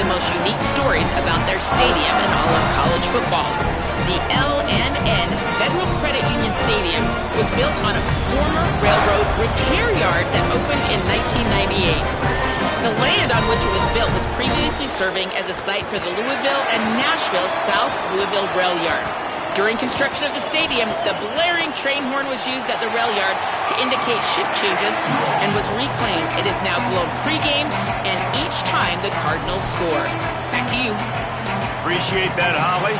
the most unique stories about their stadium in all of college football. The L&N Federal Credit Union Stadium was built on a former railroad repair yard that opened in 1998. The land on which it was built was previously serving as a site for the Louisville and Nashville South Louisville Rail Yard. During construction of the stadium, the blaring train horn was used at the rail yard to indicate shift changes and was reclaimed. It is now blown pregame and each time the Cardinals score. Back to you. Appreciate that, Holly.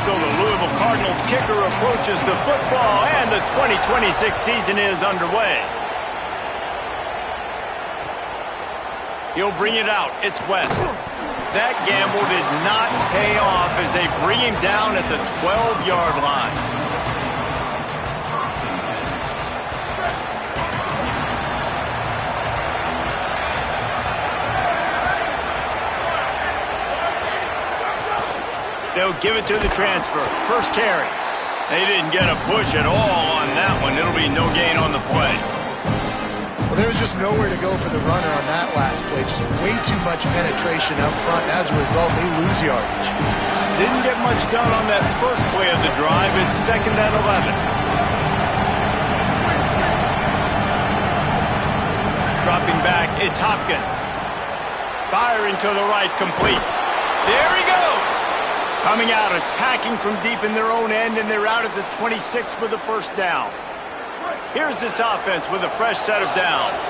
So the Louisville Cardinals kicker approaches the football and the 2026 season is underway. He'll bring it out. It's West. That gamble did not pay off as they bring him down at the 12-yard line. They'll give it to the transfer. First carry. They didn't get a push at all on that one. It'll be no gain on the play. Well, there was just nowhere to go for the runner on that last play. Just way too much penetration up front. And as a result, they lose yardage. Didn't get much done on that first play of the drive. It's 2nd and 11. Dropping back, it's Hopkins. Firing to the right, complete. There he goes. Coming out, attacking from deep in their own end, and they're out at the 26 with the first down. Here's this offense with a fresh set of downs.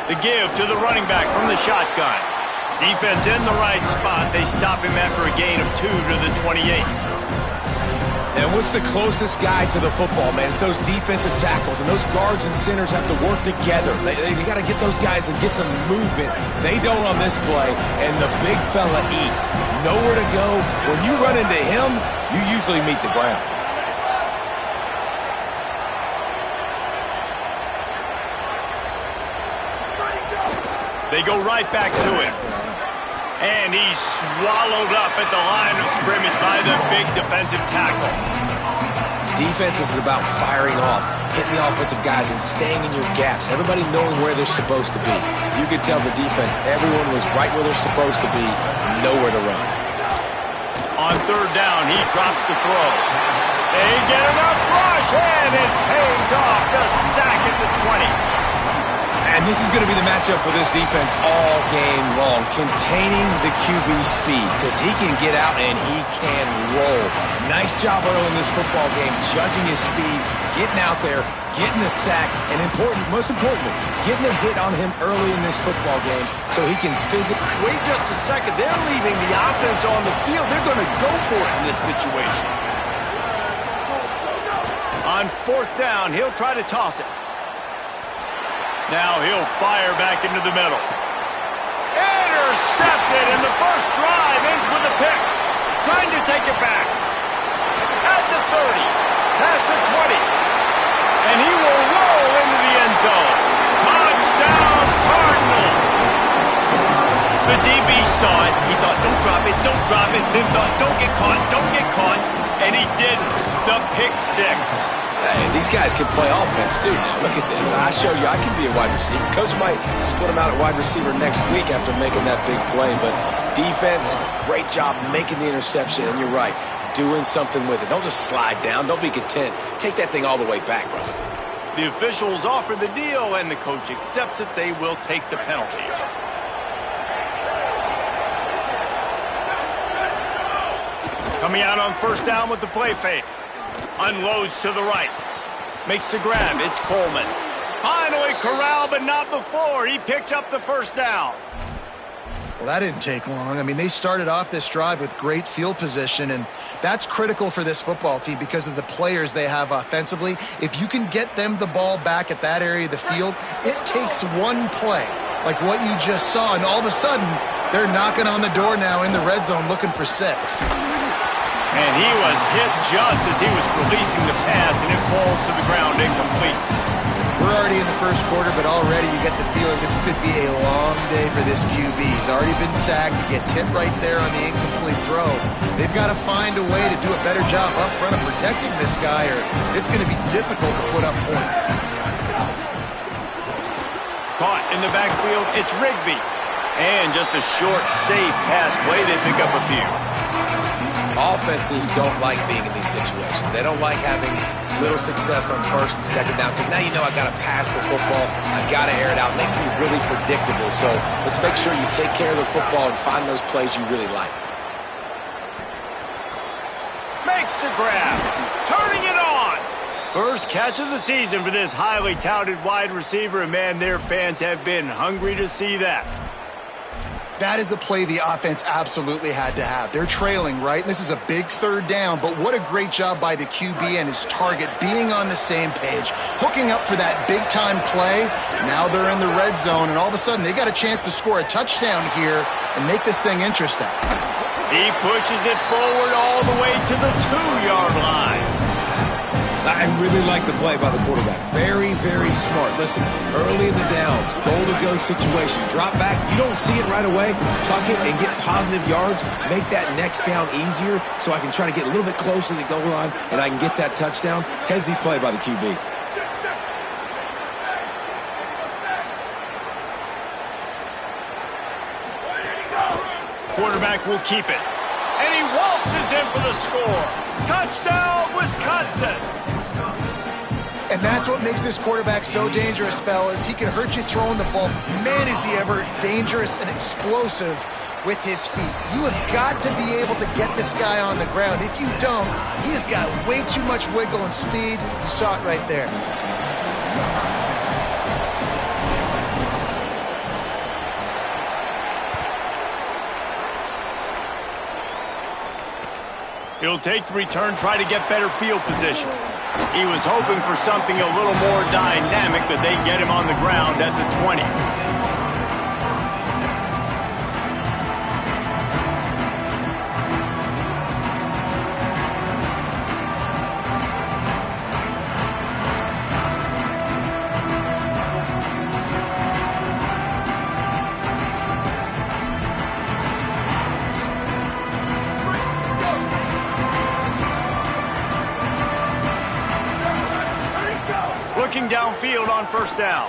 The give to the running back from the shotgun. Defense in the right spot. They stop him after a gain of 2 to the 28. And what's the closest guy to the football, man? It's those defensive tackles, and those guards and centers have to work together. They got to get those guys and get some movement. They don't on this play, and the big fella eats. Nowhere to go. When you run into him, you usually meet the ground. They go right back to him. And he's swallowed up at the line of scrimmage by the big defensive tackle. Defense is about firing off, hitting the offensive guys, and staying in your gaps. Everybody knowing where they're supposed to be. You could tell the defense, everyone was right where they're supposed to be, nowhere to run. On 3rd down, he drops the throw. They get enough rush, and it pays off. The sack at the 20. And this is going to be the matchup for this defense all game long, containing the QB speed, because he can get out and he can roll. Nice job early in this football game, judging his speed, getting out there, getting the sack, and most importantly, getting a hit on him early in this football game so he can physically... Wait just a second. They're leaving the offense on the field. They're going to go for it in this situation. On 4th down, he'll try to toss it. Now he'll fire back into the middle. Intercepted, and the first drive ends with a pick. Trying to take it back. At the 30, past the 20. And he will roll into the end zone. Touchdown, Cardinals. The DB saw it. He thought, don't drop it, don't drop it. Then thought, don't get caught, don't get caught. And he didn't. The pick 6. Hey, these guys can play offense, too. Now, look at this. I show you I can be a wide receiver. Coach might split him out at wide receiver next week after making that big play. But defense, great job making the interception. And you're right, doing something with it. Don't just slide down. Don't be content. Take that thing all the way back, brother. The officials offer the deal, and the coach accepts it. They will take the penalty. Coming out on 1st down with the play fake. Unloads to the right. Makes the grab. It's Coleman. Finally corralled, but not before. He picks up the 1st down. Well, that didn't take long. I mean, they started off this drive with great field position, and that's critical for this football team because of the players they have offensively. If you can get them the ball back at that area of the field, it takes one play, like what you just saw, and all of a sudden, they're knocking on the door now in the red zone looking for 6. And he was hit just as he was releasing the pass, and it falls to the ground incomplete. We're already in the first quarter, but already you get the feeling this could be a long day for this QB. He's already been sacked. He gets hit right there on the incomplete throw. They've got to find a way to do a better job up front of protecting this guy, or it's going to be difficult to put up points. Caught in the backfield, it's Rigby. And just a short, safe pass play, they pick up a few. Offenses don't like being in these situations. They don't like having little success on first and second down, because now you know I got to pass the football. I got to air it out. It makes me really predictable. So let's make sure you take care of the football and find those plays you really like. Makes the grab. Turning it on. First catch of the season for this highly touted wide receiver, and man, their fans have been hungry to see that. That is a play the offense absolutely had to have. They're trailing, right? And this is a big third down, but what a great job by the QB and his target being on the same page, hooking up for that big-time play. Now they're in the red zone, and all of a sudden they got a chance to score a touchdown here and make this thing interesting. He pushes it forward all the way to the 2-yard line. I really like the play by the quarterback. Very, very smart. Listen, early in the downs, goal-to-go situation. Drop back. You don't see it right away. Tuck it and get positive yards. Make that next down easier so I can try to get a little bit closer to the goal line and I can get that touchdown. Headsy play by the QB. Quarterback will keep it. And he waltzes in for the score. Touchdown, Wisconsin. And that's what makes this quarterback so dangerous, fellas. He can hurt you throwing the ball. Man, is he ever dangerous and explosive with his feet. You have got to be able to get this guy on the ground. If you don't, he has got way too much wiggle and speed. You saw it right there. He'll take the return, try to get better field position. He was hoping for something a little more dynamic, but they get him on the ground at the 20. Looking downfield on first down.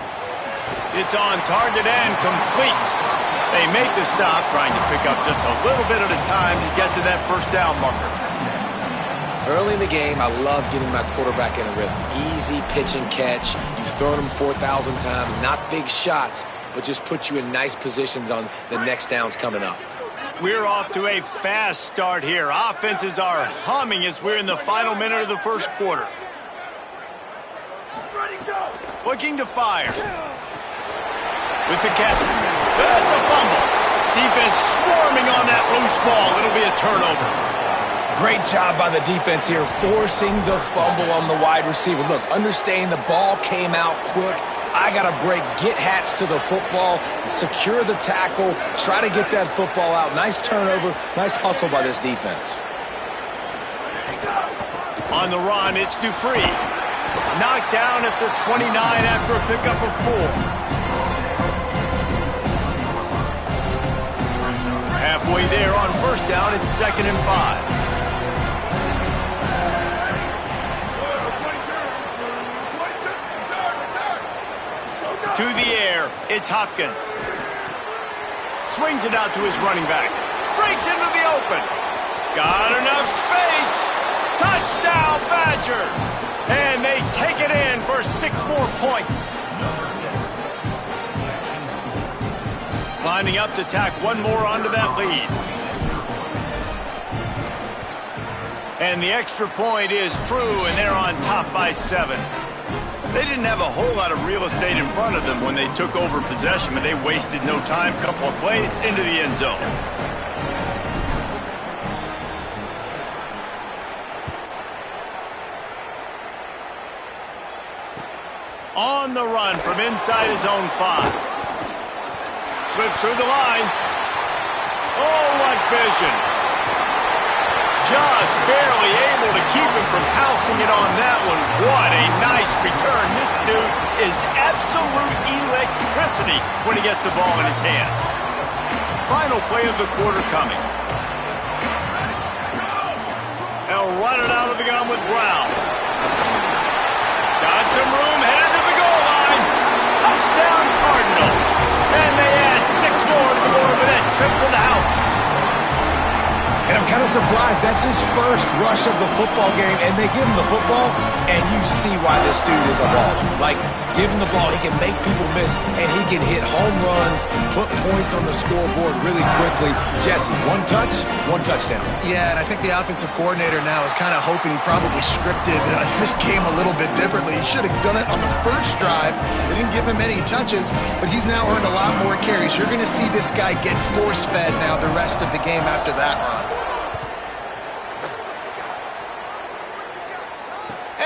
It's on target and complete. They make the stop, trying to pick up just a little bit at a time to get to that first down marker. Early in the game, I love getting my quarterback in a rhythm. Easy pitch and catch. You've thrown them 4,000 times. Not big shots, but just put you in nice positions on the next downs coming up. We're off to a fast start here. Offenses are humming as we're in the final minute of the first quarter. Looking to fire. With the catch. That's a fumble. Defense swarming on that loose ball. It'll be a turnover. Great job by the defense here, forcing the fumble on the wide receiver. Look, understand the ball came out quick. I got to break, get hats to the football, secure the tackle, try to get that football out. Nice turnover, nice hustle by this defense. On the run, it's Dupree. Knocked down at the 29 after a pickup of 4. Halfway there on first down, it's 2nd and 5. To the air, it's Hopkins. Swings it out to his running back. Breaks into the open. Got enough space. Touchdown, Badgers. And they take it in for 6 more points. Lining up to tack one more onto that lead. And the extra point is true, and they're on top by 7. They didn't have a whole lot of real estate in front of them when they took over possession, but they wasted no time. Couple of plays into the end zone. On the run from inside his own 5. Slips through the line. Oh, what vision. Just barely able to keep him from pouncing it on that one. What a nice return. This dude is electricity when he gets the ball in his hands. Final play of the quarter coming. They'll run it out of the gun with Brown. Got some room, headed to the goal line. Touchdown Cardinals. And they add 6 more to the board with that trip to the house. And I'm kind of surprised that's his first rush of the football game, and they give him the football, and you see why this dude is a baller. Like, give him the ball, he can make people miss, and he can hit home runs, put points on the scoreboard really quickly. Jesse, 1 touch, 1 touchdown. Yeah, and I think the offensive coordinator now is kind of hoping he probably scripted this game a little bit differently. He should have done it on the first drive. They didn't give him any touches, but he's now earned a lot more carries. You're going to see this guy get force-fed now the rest of the game after that run.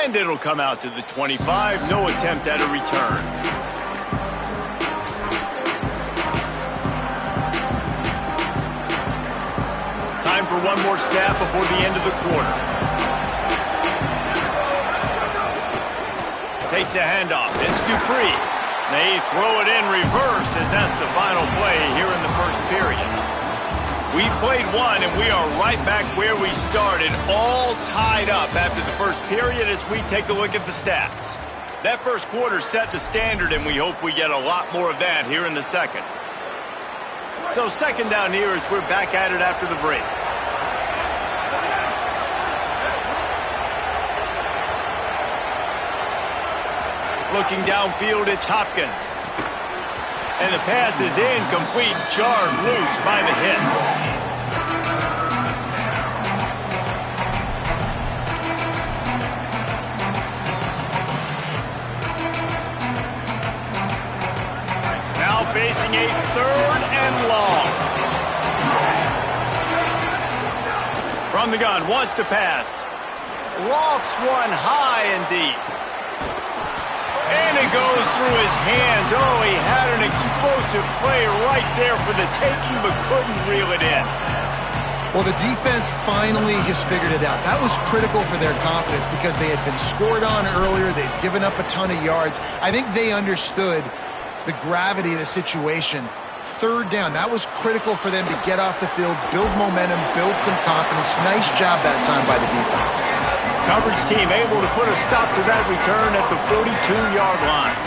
And it'll come out to the 25. No attempt at a return. Time for one more snap before the end of the quarter. Takes the handoff. It's Dupree. They throw it in reverse as that's the final play here in the first period. We played one, and we are right back where we started, all tied up after the first period as we take a look at the stats. That first quarter set the standard, and we hope we get a lot more of that here in the second. So second down here as we're back at it after the break. Looking downfield, it's Hopkins. And the pass is incomplete, jarred loose by the hit. Now facing a 3rd and long. From the gun, wants to pass. Lofts one high and deep. And it goes through his hands. Oh, he had an explosive play right there for the taking, but couldn't reel it in. Well, the defense finally has figured it out. That was critical for their confidence because they had been scored on earlier. They'd given up a ton of yards. I think they understood the gravity of the situation. 3rd down, that was critical for them to get off the field, build momentum, build some confidence. Nice job that time by the defense. Coverage team able to put a stop to that return at the 42-yard line.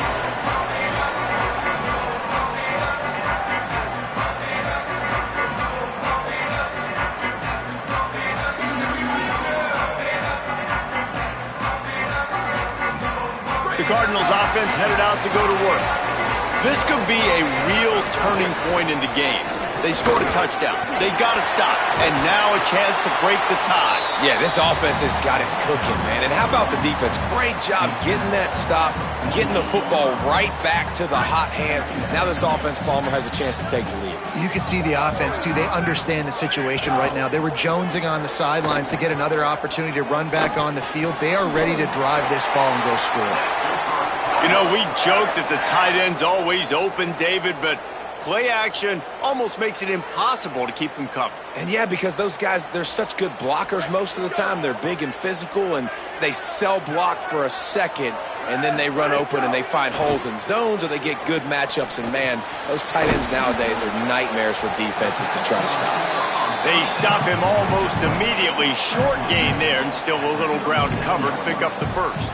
The Cardinals offense headed out to go to work. This could be a real turning point in the game. They scored a touchdown. They got to stop. And now a chance to break the tie. Yeah, this offense has got it cooking, man. And how about the defense? Great job getting that stop, getting the football right back to the hot hand. Now this offense, Palmer, has a chance to take the lead. You can see the offense, too. They understand the situation right now. They were jonesing on the sidelines to get another opportunity to run back on the field. They are ready to drive this ball and go score. You know, we joke that the tight end's always open, David, but play action almost makes it impossible to keep them covered. And yeah, because those guys, they're such good blockers most of the time. They're big and physical, and they sell block for a second, and then they run open and they find holes in zones, or they get good matchups. And man, those tight ends nowadays are nightmares for defenses to try to stop. They stop him almost immediately. Short gain there, and still a little ground to cover to pick up the first.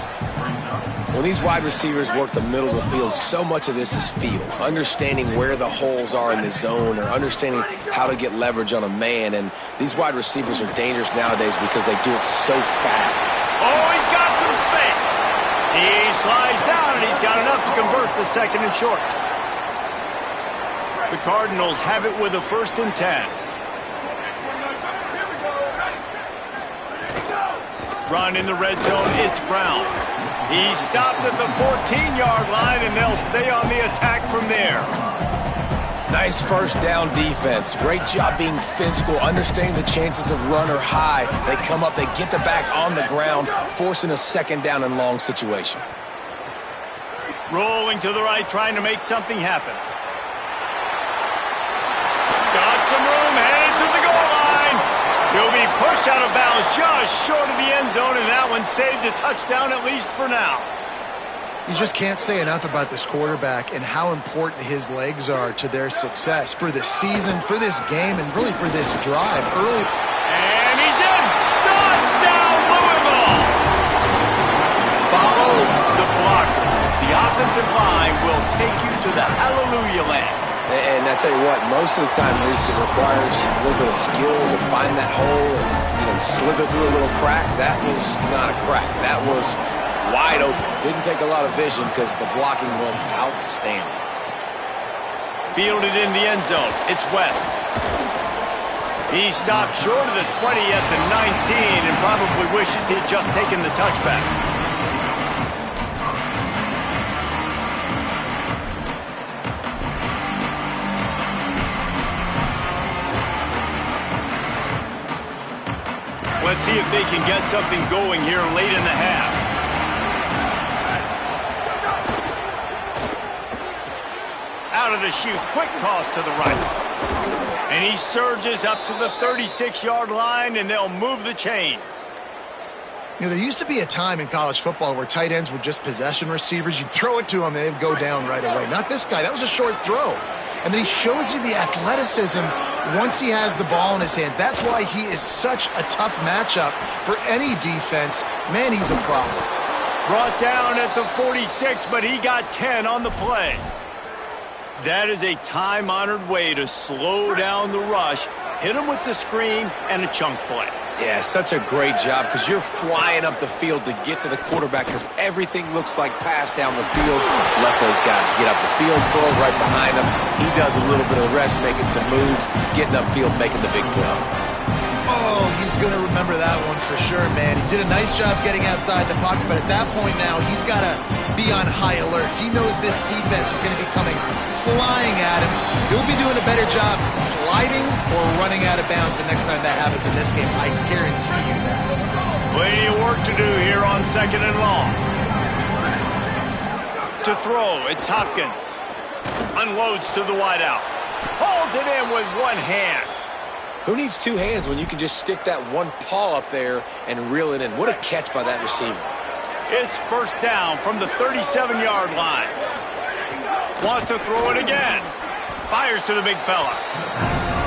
When these wide receivers work the middle of the field, so much of this is feel. Understanding where the holes are in the zone, or understanding how to get leverage on a man. And these wide receivers are dangerous nowadays because they do it so fast. Oh, he's got some space. He slides down, and he's got enough to convert the 2nd and short. The Cardinals have it with a 1st and 10. Run in the red zone, it's Brown. He stopped at the 14-yard line, and they'll stay on the attack from there. Nice first down defense. Great job being physical, understanding the chances of run or high. They come up, they get the back on the ground, forcing a 2nd down and long situation. Rolling to the right, trying to make something happen. Got some room, headed to the goal line. He'll be pushed out of bounds just short of the end zone, and that one saved a touchdown, at least for now. You just can't say enough about this quarterback and how important his legs are to their success for this season, for this game, and really for this drive early. And he's in! Touchdown, Louisville! Follow the blockers. The offensive line will take you to the hallelujah land. And I tell you what, most of the time, Reese, it requires a little bit of skill to find that hole and slither through a little crack. That was not a crack. That was wide open. Didn't take a lot of vision because the blocking was outstanding. Fielded in the end zone. It's West. He stopped short of the 20 at the 19 and probably wishes he'd just taken the touchback. Let's see if they can get something going here late in the half. Out of the chute, quick toss to the right. And he surges up to the 36-yard line, and they'll move the chains. You know, there used to be a time in college football where tight ends were just possession receivers. You'd throw it to them, and they'd go down right away. Not this guy. That was a short throw. And then he shows you the athleticism once he has the ball in his hands. That's why he is such a tough matchup for any defense. Man, he's a problem. Brought down at the 46, but he got 10 on the play. That is a time-honored way to slow down the rush, hit him with the screen, and a chunk play. Yeah, such a great job because you're flying up the field to get to the quarterback because everything looks like pass down the field. Let those guys get up the field, throw it right behind him. He does a little bit of the rest, making some moves, getting upfield, making the big play. Oh, he's going to remember that one for sure, man. He did a nice job getting outside the pocket, but at that point now, he's got to be on high alert. He knows this defense is going to be coming flying at him. He'll be doing a better job sliding or running out of bounds the next time that happens in this game. I guarantee you that. Plenty of work to do here on 2nd and long. To throw, it's Hopkins. Unloads to the wideout. Hauls it in with one hand. Who needs two hands when you can just stick that one paw up there and reel it in? What a catch by that receiver. It's first down from the 37-yard line. Wants to throw it again. Fires to the big fella.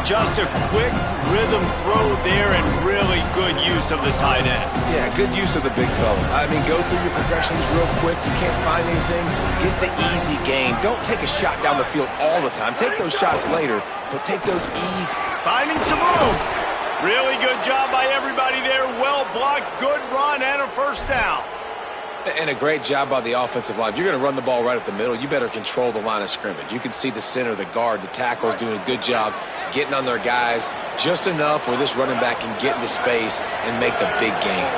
Just a quick rhythm throw there and really good use of the tight end. Yeah, good use of the big fella. I mean, go through your progressions real quick. You can't find anything. Get the easy gain. Don't take a shot down the field all the time. Take those shots later, but take those easy. Finding some room. Really good job by everybody there. Well blocked, good run, and a first down. And a great job by the offensive line. If you're going to run the ball right up the middle, you better control the line of scrimmage. You can see the center, the guard, the tackles doing a good job getting on their guys just enough where this running back can get into space and make the big game.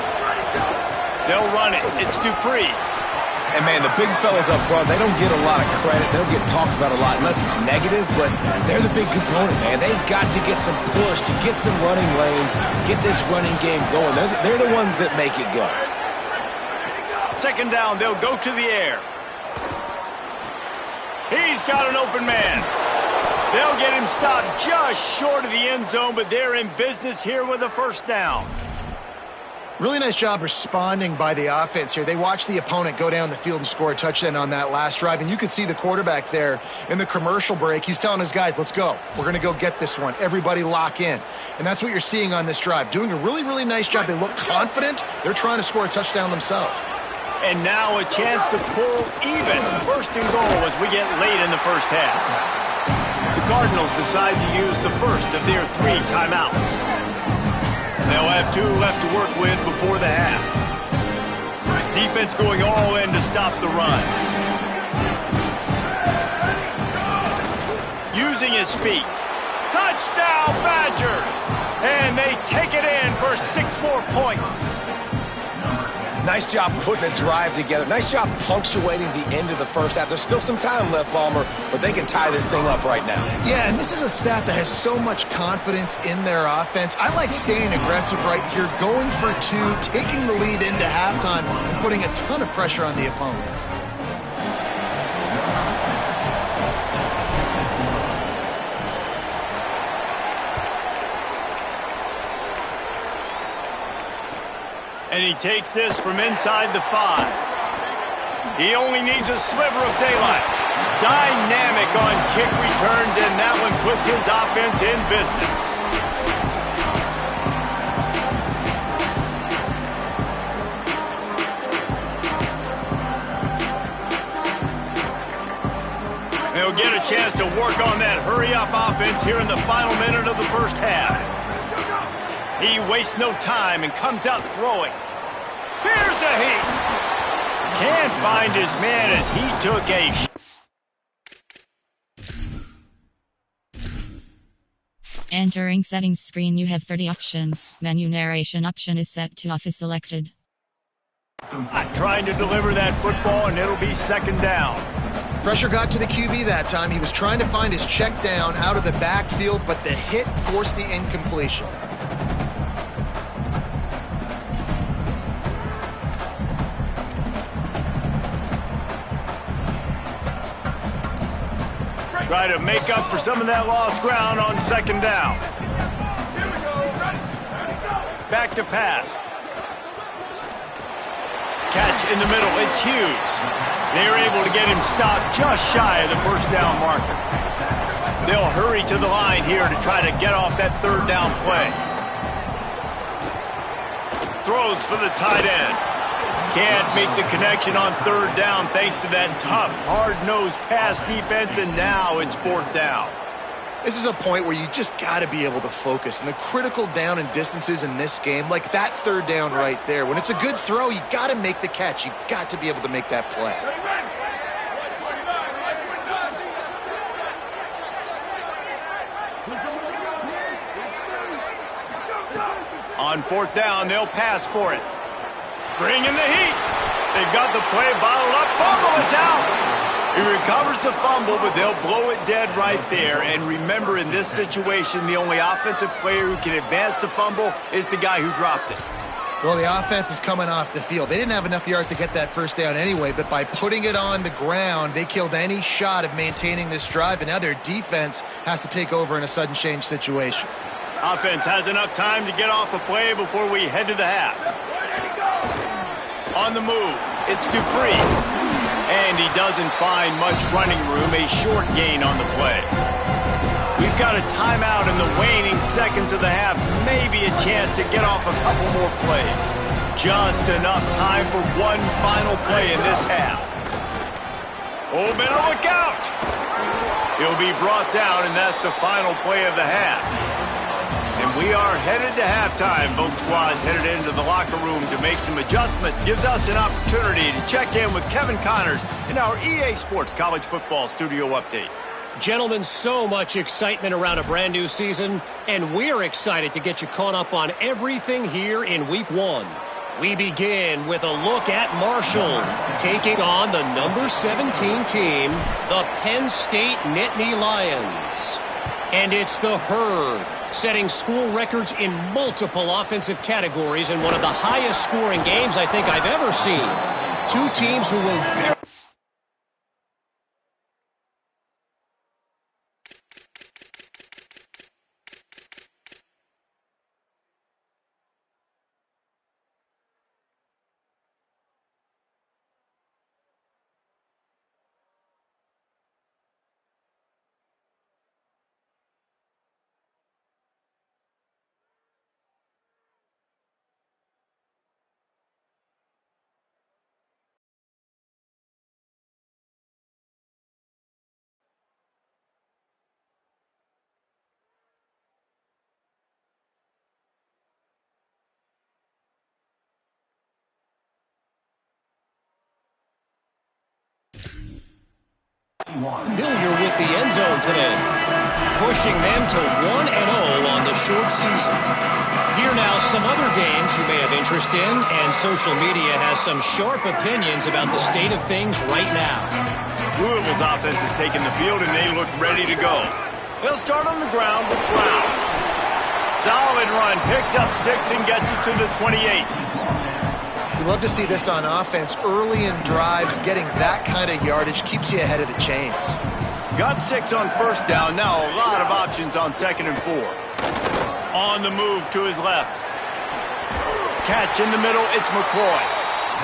They'll run it. It's Dupree. And, man, the big fellas up front, they don't get a lot of credit. They don't get talked about a lot unless it's negative, but they're the big component, man. They've got to get some push, to get some running lanes, get this running game going. They're the ones that make it go. 2nd down, they'll go to the air. He's got an open man. They'll get him stopped just short of the end zone, but they're in business here with a first down. Really nice job responding by the offense here. They watched the opponent go down the field and score a touchdown on that last drive, and you could see the quarterback there in the commercial break. He's telling his guys, let's go. We're going to go get this one. Everybody lock in. And that's what you're seeing on this drive. Doing a really, really nice job. They look confident. They're trying to score a touchdown themselves. And now a chance to pull even. First and goal as we get late in the first half. The Cardinals decide to use the first of their 3 timeouts. They'll have 2 left to work with before the half. Defense going all in to stop the run. Using his feet. Touchdown Badgers! And they take it in for 6 more points. Nice job putting a drive together. Nice job punctuating the end of the first half. There's still some time left, Palmer, but they can tie this thing up right now. Yeah, and this is a staff that has so much confidence in their offense. I like staying aggressive right here, going for 2, taking the lead into halftime, and putting a ton of pressure on the opponent. And he takes this from inside the 5. He only needs a sliver of daylight. Dynamic on kick returns, and that one puts his offense in business. They'll get a chance to work on that hurry-up offense here in the final minute of the first half. He wastes no time and comes out throwing. Here's a heat. Can't find his man as he took a Entering settings screen, you have 30 options. Menu narration option is set to off is selected. trying to deliver that football, and it'll be second down. Pressure got to the QB that time. He was trying to find his check down out of the backfield, but the hit forced the incompletion. Try to make up for some of that lost ground on second down. Back to pass. Catch in the middle. It's Hughes. They're able to get him stopped just shy of the first down marker. They'll hurry to the line here to try to get off that third down play. Throws for the tight end. Can't make the connection on third down thanks to that tough, hard-nosed pass defense, and now it's fourth down. This is a point where you just got to be able to focus. And the critical down and distances in this game, like that third down right there, when it's a good throw, you got to make the catch. You got to be able to make that play. On fourth down, they'll pass for it. Bring in the heat. They've got the play bottled up. Fumble, it's out. He recovers the fumble, but they'll blow it dead right there. And remember, in this situation, the only offensive player who can advance the fumble is the guy who dropped it. Well, the offense is coming off the field. They didn't have enough yards to get that first down anyway, but by putting it on the ground, they killed any shot of maintaining this drive, and now their defense has to take over in a sudden change situation. Offense has enough time to get off a play before we head to the half. On the move, it's Dupree. And he doesn't find much running room, a short gain on the play. We've got a timeout in the waning seconds of the half, maybe a chance to get off a couple more plays. Just enough time for one final play in this half. Oh, better look out! He'll be brought down, and that's the final play of the half. And we are headed to halftime. Both squads headed into the locker room to make some adjustments. Gives us an opportunity to check in with Kevin Connors in our EA Sports College Football Studio Update. Gentlemen, so much excitement around a brand new season, and we're excited to get you caught up on everything here in Week 1. We begin with a look at Marshall, taking on the number 17 team, the Penn State Nittany Lions. And it's the Herd, setting school records in multiple offensive categories in one of the highest scoring games I think I've ever seen. Two teams who were very... familiar with the end zone today, pushing them to 1-0 on the short season. Here now, some other games you may have interest in, and social media has some sharp opinions about the state of things right now. Louisville's offense has taken the field, and they look ready to go. They'll start on the ground with Brown. Solid run, picks up 6 and gets it to the 28. We love to see this on offense. Early in drives, getting that kind of yardage keeps you ahead of the chains. Got 6 on first down. Now a lot of options on 2nd and 4. On the move to his left. Catch in the middle. It's McCoy.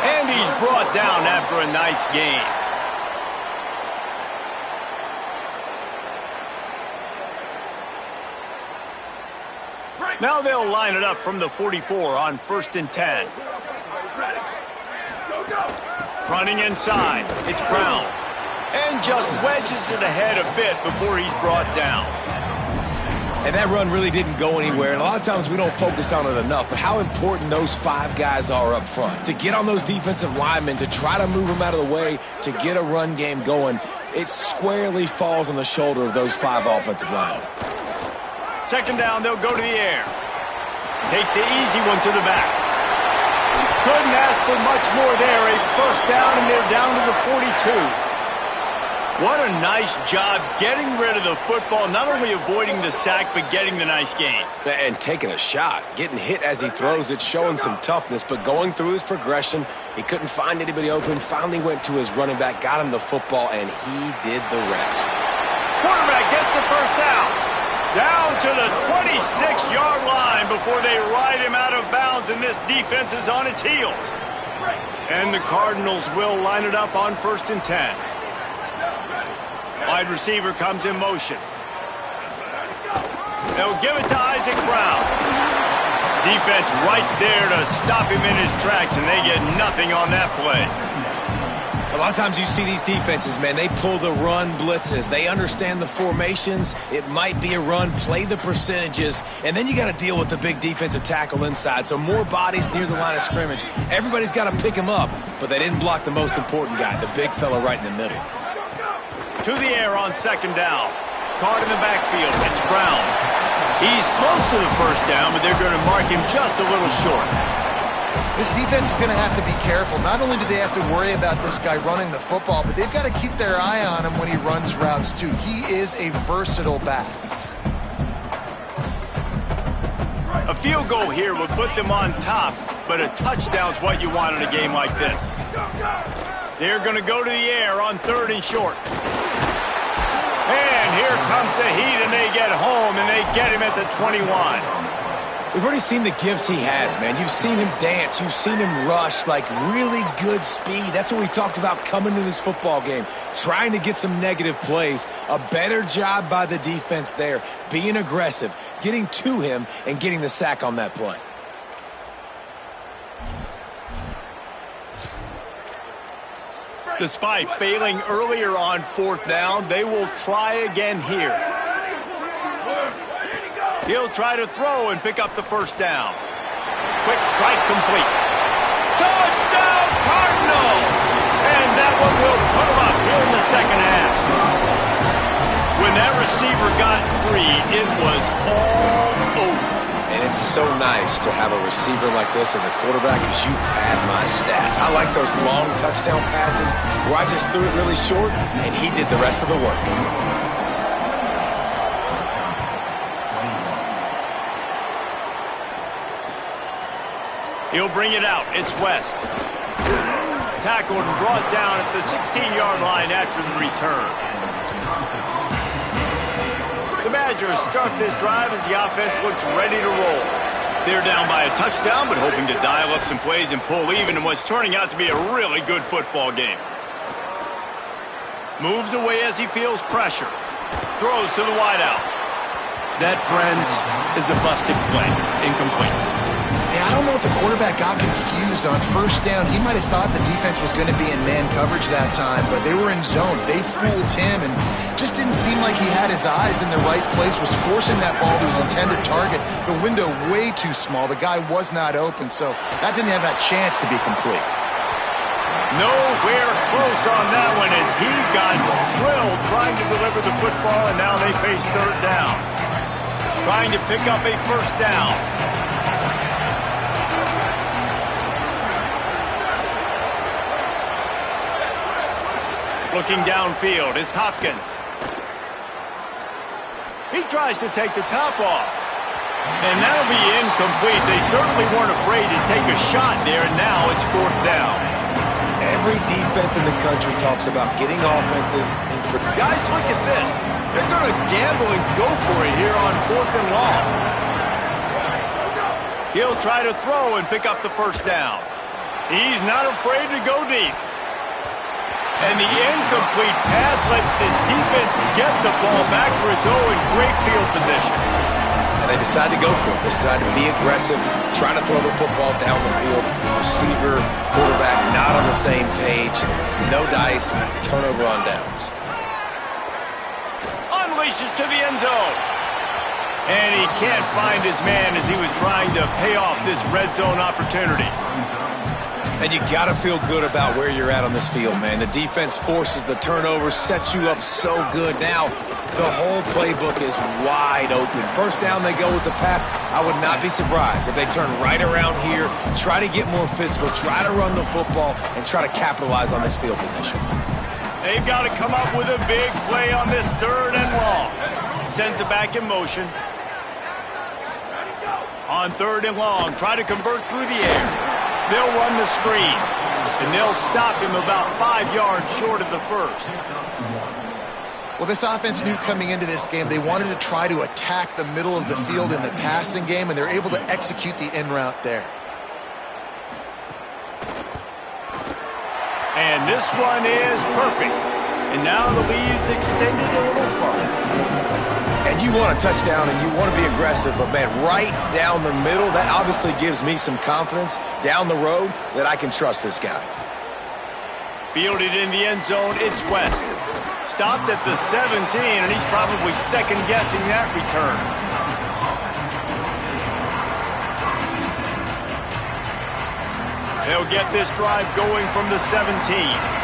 And he's brought down after a nice gain. Now they'll line it up from the 44 on 1st and 10. Running inside, it's Brown. And just wedges it ahead a bit before he's brought down. And that run really didn't go anywhere. And a lot of times we don't focus on it enough, but how important those 5 guys are up front. To get on those defensive linemen, to try to move them out of the way, to get a run game going, it squarely falls on the shoulder of those 5 offensive linemen. 2nd down, they'll go to the air. Takes the easy one to the back. Couldn't ask for much more there. A 1st down, and they're down to the 42. What a nice job getting rid of the football, not only avoiding the sack, but getting the nice gain. And taking a shot, getting hit as he throws it, showing some toughness, but going through his progression, he couldn't find anybody open, finally went to his running back, got him the football, and he did the rest. Quarterback gets the 1st down. Down to the 26-yard line before they ride him out of bounds, and this defense is on its heels. And the Cardinals will line it up on 1st and 10. Wide receiver comes in motion. They'll give it to Isaac Brown. Defense right there to stop him in his tracks, and they get nothing on that play. A lot of times you see these defenses, man, they pull the run blitzes. They understand the formations. It might be a run, play the percentages, and then you got to deal with the big defensive tackle inside. So more bodies near the line of scrimmage. Everybody's got to pick him up, but they didn't block the most important guy, the big fella right in the middle. To the air on 2nd down. Caught in the backfield. It's Brown. He's close to the 1st down, but they're going to mark him just a little short. This defense is going to have to be careful. Not only do they have to worry about this guy running the football, but they've got to keep their eye on him when he runs routes, too. He is a versatile back. A field goal here would put them on top, but a touchdown's what you want in a game like this. They're going to go to the air on 3rd and short. And here comes the heat, and they get home, and they get him at the 21. We've already seen the gifts he has, man. You've seen him dance. You've seen him rush, like really good speed. That's what we talked about coming to this football game, trying to get some negative plays. A better job by the defense there, being aggressive, getting to him, and getting the sack on that play. Despite failing earlier on 4th down, they will try again here. He'll try to throw and pick up the 1st down. Quick strike complete. Touchdown Cardinals! And that one will put them up here in the 2nd half. When that receiver got free, it was all over. And it's so nice to have a receiver like this as a quarterback because you pad my stats. I like those long touchdown passes where I just threw it really short and he did the rest of the work. He'll bring it out. It's West. Tackled and brought down at the 16-yard line after the return. The Badgers start this drive as the offense looks ready to roll. They're down by a touchdown, but hoping to dial up some plays and pull even in what's turning out to be a really good football game. Moves away as he feels pressure. Throws to the wideout. That, friends, is a busted play. Incomplete. Yeah, I don't know if the quarterback got confused on 1st down. He might have thought the defense was going to be in man coverage that time, but they were in zone. They fooled him and just didn't seem like he had his eyes in the right place, was forcing that ball to his intended target. The window way too small. The guy was not open, so that didn't have that chance to be complete. Nowhere close on that one as he got drilled trying to deliver the football, and now they face 3rd down. Trying to pick up a 1st down. Looking downfield is Hopkins. He tries to take the top off. And that'll be incomplete. They certainly weren't afraid to take a shot there, and now it's 4th down. Every defense in the country talks about getting offenses. Guys, look at this. They're going to gamble and go for it here on 4th and long. He'll try to throw and pick up the 1st down. He's not afraid to go deep. And the incomplete pass lets this defense get the ball back for its own in great field position. And they decide to go for it. They decide to be aggressive, try to throw the football down the field. Receiver, quarterback, not on the same page. No dice, turnover on downs. Unleashes to the end zone. And he can't find his man as he was trying to pay off this red zone opportunity. And you got to feel good about where you're at on this field, man. The defense forces the turnover, sets you up so good. Now, the whole playbook is wide open. First down, they go with the pass. I would not be surprised if they turn right around here, try to get more physical, try to run the football, and try to capitalize on this field position. They've got to come up with a big play on this 3rd and long. Sends it back in motion. On 3rd and long, try to convert through the air. They'll run the screen, and they'll stop him about 5 yards short of the first. Well, this offense knew coming into this game they wanted to try to attack the middle of the field in the passing game, and they're able to execute the in route there. And this one is perfect. And now the lead is extended a little further. And you want a touchdown and you want to be aggressive, but, man, right down the middle, that obviously gives me some confidence down the road that I can trust this guy. Fielded in the end zone, it's West. Stopped at the 17, and he's probably second-guessing that return. They'll get this drive going from the 17.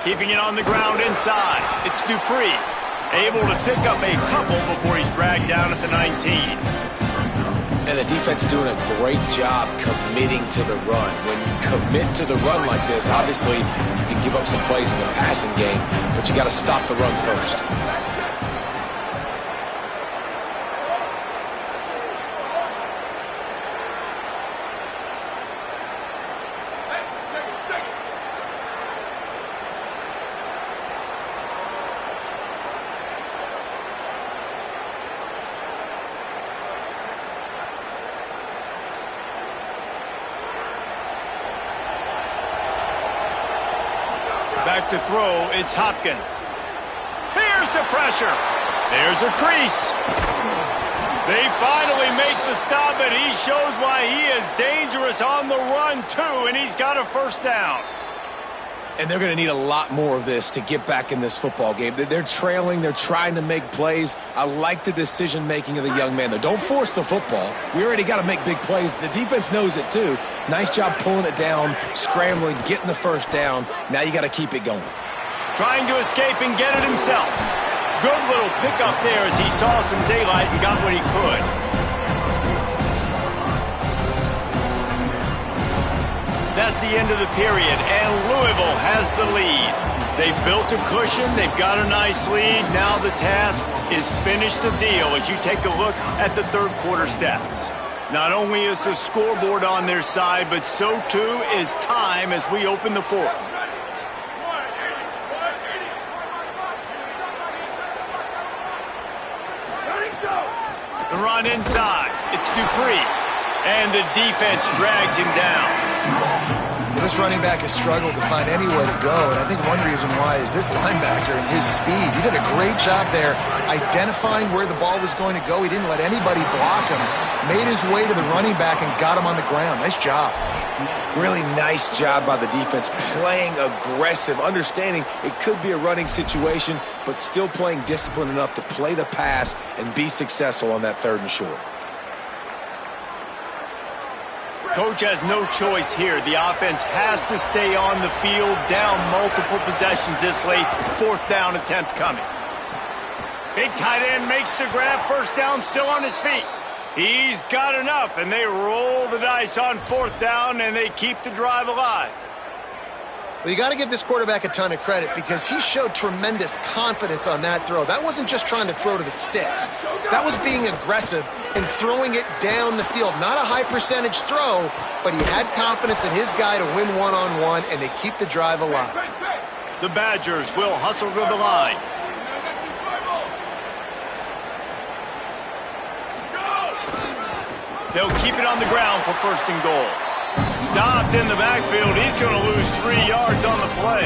Keeping it on the ground inside. It's Dupree. Able to pick up a couple before he's dragged down at the 19. And the defense doing a great job committing to the run. When you commit to the run like this, obviously you can give up some plays in the passing game, but you got to stop the run first. Back to throw, it's Hopkins. Here's the pressure. There's a crease. They finally make the stop, and he shows why he is dangerous on the run, too, and he's got a first down. And they're going to need a lot more of this to get back in this football game. They're trailing. They're trying to make plays. I like the decision-making of the young man, though. Don't force the football. We already got to make big plays. The defense knows it, too. Nice job pulling it down, scrambling, getting the first down. Now you got to keep it going. Trying to escape and get it himself. Good little pickup there as he saw some daylight and got what he could. That's the end of the period, and Louisville has the lead. They've built a cushion. They've got a nice lead. Now the task is finish the deal as you take a look at the third quarter stats. Not only is the scoreboard on their side, but so too is time as we open the fourth. The run inside. It's Dupree. And the defense drags him down. Well, this running back has struggled to find anywhere to go, and I think one reason why is this linebacker and his speed. He did a great job there identifying where the ball was going to go. He didn't let anybody block him. Made his way to the running back and got him on the ground. Nice job. Really nice job by the defense, playing aggressive, understanding it could be a running situation, but still playing disciplined enough to play the pass and be successful on that 3rd and short. Coach has no choice here. The offense has to stay on the field, down multiple possessions this late. 4th down attempt coming. Big tight end makes the grab. First down, still on his feet. He's got enough, and they roll the dice on 4th down, and they keep the drive alive. Well, you got to give this quarterback a ton of credit because he showed tremendous confidence on that throw. That wasn't just trying to throw to the sticks. That was being aggressive and throwing it down the field. Not a high percentage throw, but he had confidence in his guy to win one-on-one, and they keep the drive alive. The Badgers will hustle to the line. They'll keep it on the ground for first and goal. Stopped in the backfield. He's going to lose 3 yards on the play.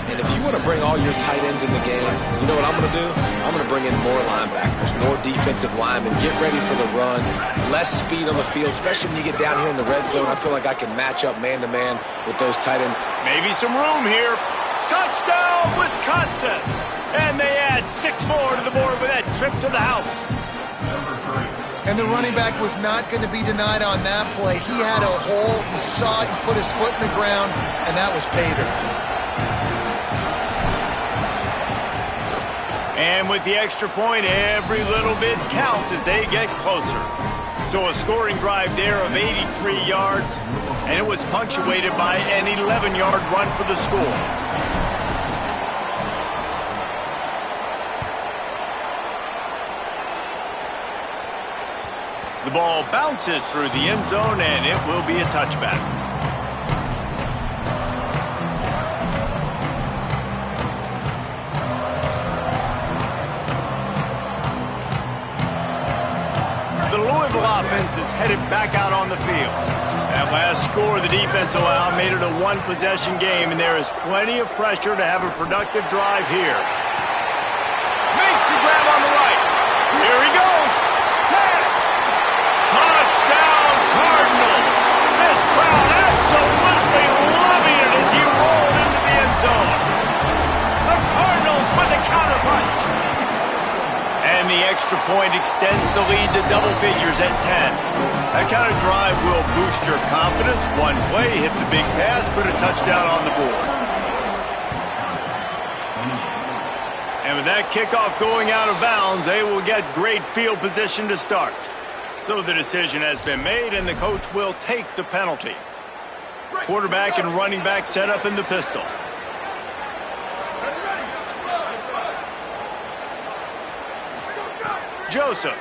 And if you want to bring all your tight ends in the game, you know what I'm going to do? I'm going to bring in more linebackers, more defensive linemen, get ready for the run, less speed on the field, especially when you get down here in the red zone. I feel like I can match up man-to-man with those tight ends. Maybe some room here. Touchdown, Wisconsin! And they add 6 more to the board with that trip to the house. And the running back was not going to be denied on that play. He had a hole, he saw it, he put his foot in the ground, and that was pay dirt. And with the extra point, every little bit counts as they get closer. So a scoring drive there of 83 yards, and it was punctuated by an 11-yard run for the score. The ball bounces through the end zone, and it will be a touchback. The Louisville offense is headed back out on the field. That last score the defense allowed made it a one-possession game, and there is plenty of pressure to have a productive drive here. Makes the grab on the right. Here he goes. Touchdown, Cardinals! This crowd absolutely loving it as he rolled into the end zone. The Cardinals with a counterpunch. And the extra point extends the lead to double figures at 10. That kind of drive will boost your confidence. One play, hit the big pass, put a touchdown on the board. And with that kickoff going out of bounds, they will get great field position to start. So the decision has been made, and the coach will take the penalty. Quarterback and running back set up in the pistol. Joseph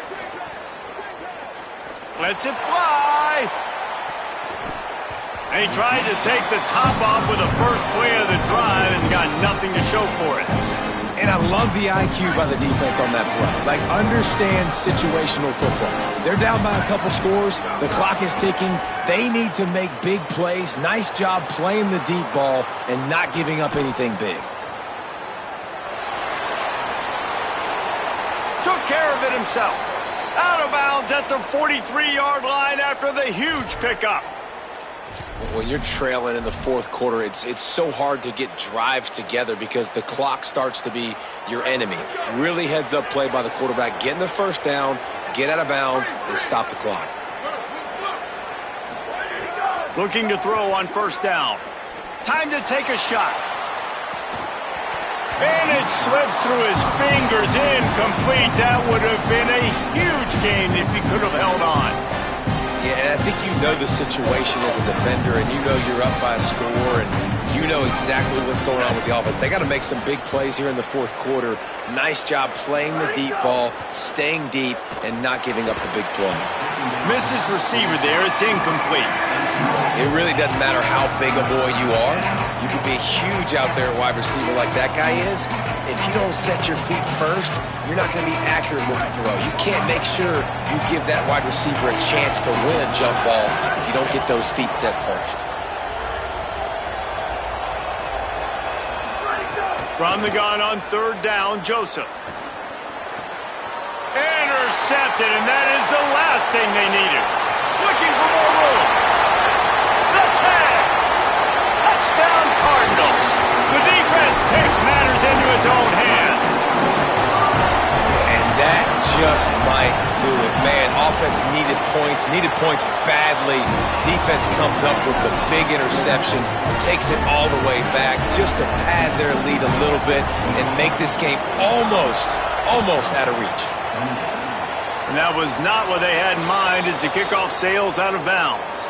lets it fly. And he tried to take the top off with the first play of the drive and got nothing to show for it. And I love the IQ by the defense on that play. Like, understand situational football. They're down by a couple scores. The clock is ticking. They need to make big plays. Nice job playing the deep ball and not giving up anything big. Took care of it himself. Out of bounds at the 43-yard line after the huge pickup. When you're trailing in the fourth quarter, it's so hard to get drives together because the clock starts to be your enemy. Really heads-up play by the quarterback. Getting the first down, get out of bounds, and stop the clock. Looking to throw on first down. Time to take a shot. And it slips through his fingers, incomplete. That would have been a huge gain if he could have held on. Yeah, and I think you know the situation as a defender, and you know you're up by a score, and you know exactly what's going on with the offense. They got to make some big plays here in the fourth quarter. Nice job playing the deep ball, staying deep, and not giving up the big play. Missed his receiver there. It's incomplete. It really doesn't matter how big a boy you are. You can be huge out there at wide receiver like that guy is. If you don't set your feet first, you're not going to be accurate with the throw. You can't make sure you give that wide receiver a chance to win a jump ball if you don't get those feet set first. From the gun on third down, Joseph. Intercepted, and that is the last thing they needed. Looking for more room. The tag. Touchdown, Cardinals. The defense takes matters into its own hands. And that just might do it. Man, offense needed points badly. Defense comes up with the big interception, takes it all the way back just to pad their lead a little bit and make this game almost out of reach. And that was not what they had in mind as the kickoff sails out of bounds.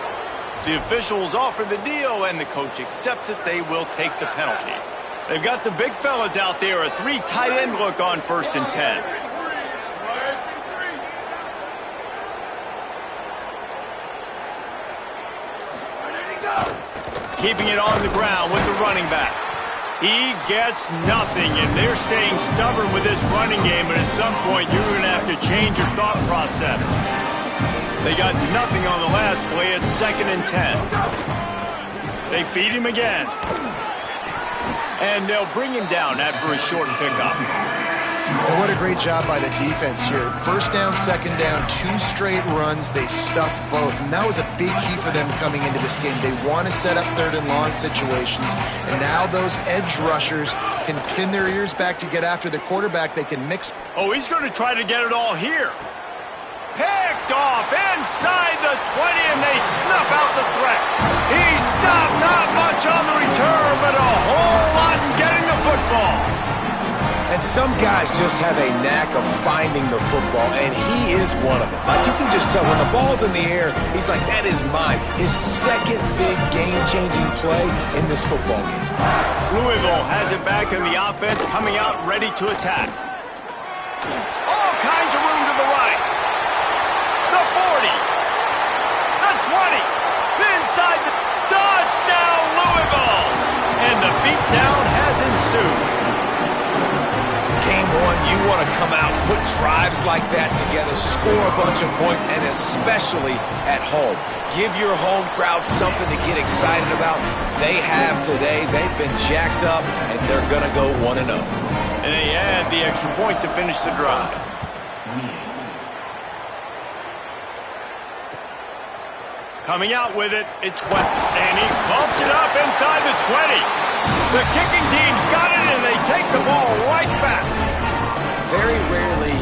The officials offer the deal, and the coach accepts it. They will take the penalty. They've got the big fellas out there, a 3 tight end look on 1st and 10. Keeping it on the ground with the running back. He gets nothing, and they're staying stubborn with this running game, but at some point you're going to have to change your thought process. They got nothing on the last play. It's 2nd and 10. They feed him again. And they'll bring him down after a short pickup. And what a great job by the defense here. 1st down, 2nd down, 2 straight runs. They stuffed both. And that was a big key for them coming into this game. They want to set up 3rd and long situations. And now those edge rushers can pin their ears back to get after the quarterback. They can mix. Oh, he's going to try to get it all here. Picked off inside the 20, and they snuff out the threat. He stopped, not much on the return, but a whole lot in getting the football. And some guys just have a knack of finding the football, and he is one of them. Like, you can just tell when the ball's in the air, he's like, that is mine. His 2nd big game-changing play in this football game. Louisville has it back in the offense, coming out ready to attack. All kinds of room to the right. The 40, the 20, inside the touchdown, Louisville, and the beatdown has ensued. Game 1, you want to come out, put drives like that together, score a bunch of points, and especially at home. Give your home crowd something to get excited about. They have today. They've been jacked up, and they're going to go 1-0. And they add the extra point to finish the drive. Coming out with it, it's Webb, and he clumps it up inside the 20. The kicking team's got it, and they take the ball right back. Very rarely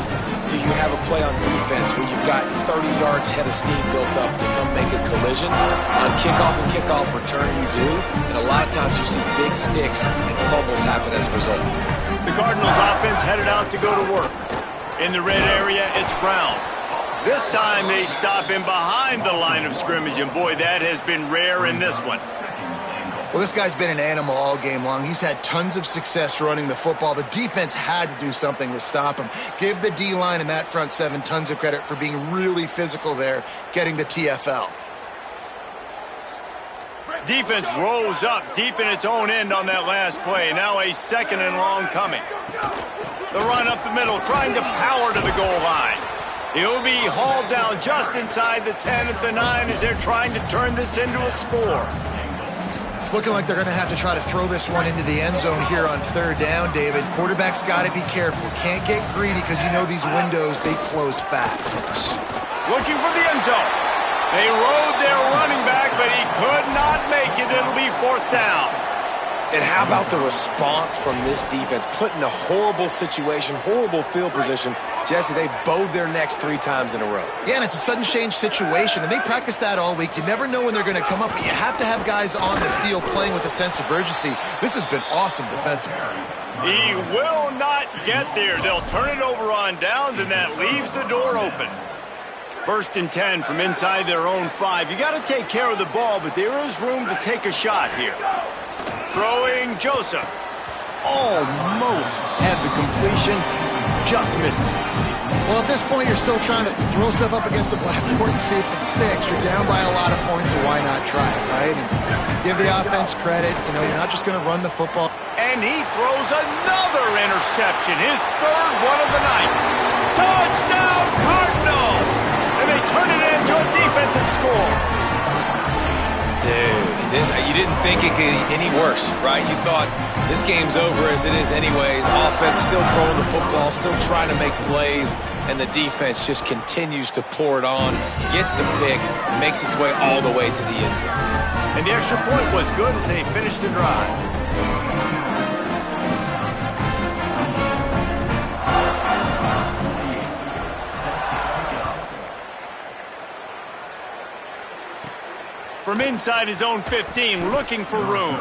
do you have a play on defense where you've got 30 yards head of steam built up to come make a collision. On kickoff and kickoff return, you do, and a lot of times you see big sticks and fumbles happen as a result. The Cardinals offense headed out to go to work. In the red area, it's Brown. This time they stop him behind the line of scrimmage, and boy, that has been rare in this one. Well, this guy's been an animal all game long. He's had tons of success running the football. The defense had to do something to stop him. Give the D-line and that front 7 tons of credit for being really physical there, getting the TFL. Defense rose up deep in its own end on that last play. Now a 2nd and long coming. The run up the middle, trying to power to the goal line. He'll be hauled down just inside the 10 at the 9 as they're trying to turn this into a score. It's looking like they're going to have to try to throw this one into the end zone here on 3rd down, David. Quarterback's got to be careful. Can't get greedy because you know these windows, they close fast. Looking for the end zone. They rode their running back, but he could not make it. It'll be 4th down. And how about the response from this defense? Put in a horrible situation, horrible field position. Jesse, they bowed their necks 3 times in a row. Yeah, and it's a sudden change situation, and they practice that all week. You never know when they're going to come up, but you have to have guys on the field playing with a sense of urgency. This has been awesome defensively. He will not get there. They'll turn it over on downs, and that leaves the door open. 1st and 10 from inside their own 5. You got to take care of the ball, but there is room to take a shot here. Throwing Joseph. Almost had the completion. Just missed it. Well, at this point, you're still trying to throw stuff up against the blackboard and see if it sticks. You're down by a lot of points, so why not try it, right? And give the offense credit. You know, you're not just going to run the football. And he throws another interception. His 3rd one of the night. Touchdown, Cardinals! And they turn it into a defensive score. Dude, you didn't think it could get any worse, right? You thought this game's over as it is anyways. Offense still throwing the football, still trying to make plays, and the defense just continues to pour it on, gets the pick, makes its way all the way to the end zone. And the extra point was good as they finished the drive. From inside his own 15, looking for room.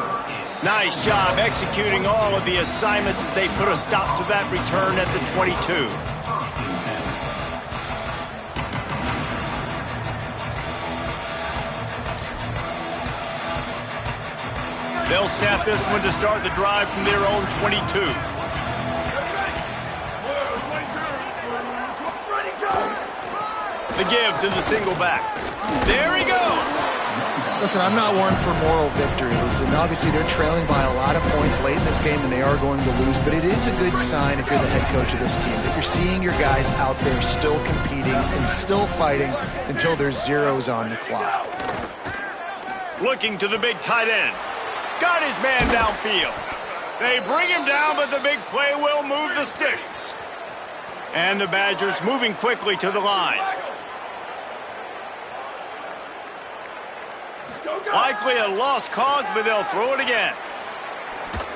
Nice job executing all of the assignments as they put a stop to that return at the 22. They'll snap this one to start the drive from their own 22. The give to the single back. There he goes. Listen, I'm not one for moral victories, and obviously they're trailing by a lot of points late in this game, and they are going to lose, but it is a good sign if you're the head coach of this team, that you're seeing your guys out there still competing and still fighting until there's zeros on the clock. Looking to the big tight end. Got his man downfield. They bring him down, but the big play will move the sticks. And the Badgers moving quickly to the line. Likely a lost cause, but they'll throw it again.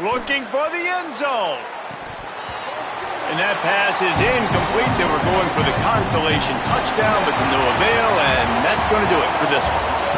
Looking for the end zone. And that pass is incomplete. They were going for the consolation touchdown, but to no avail, and that's going to do it for this one.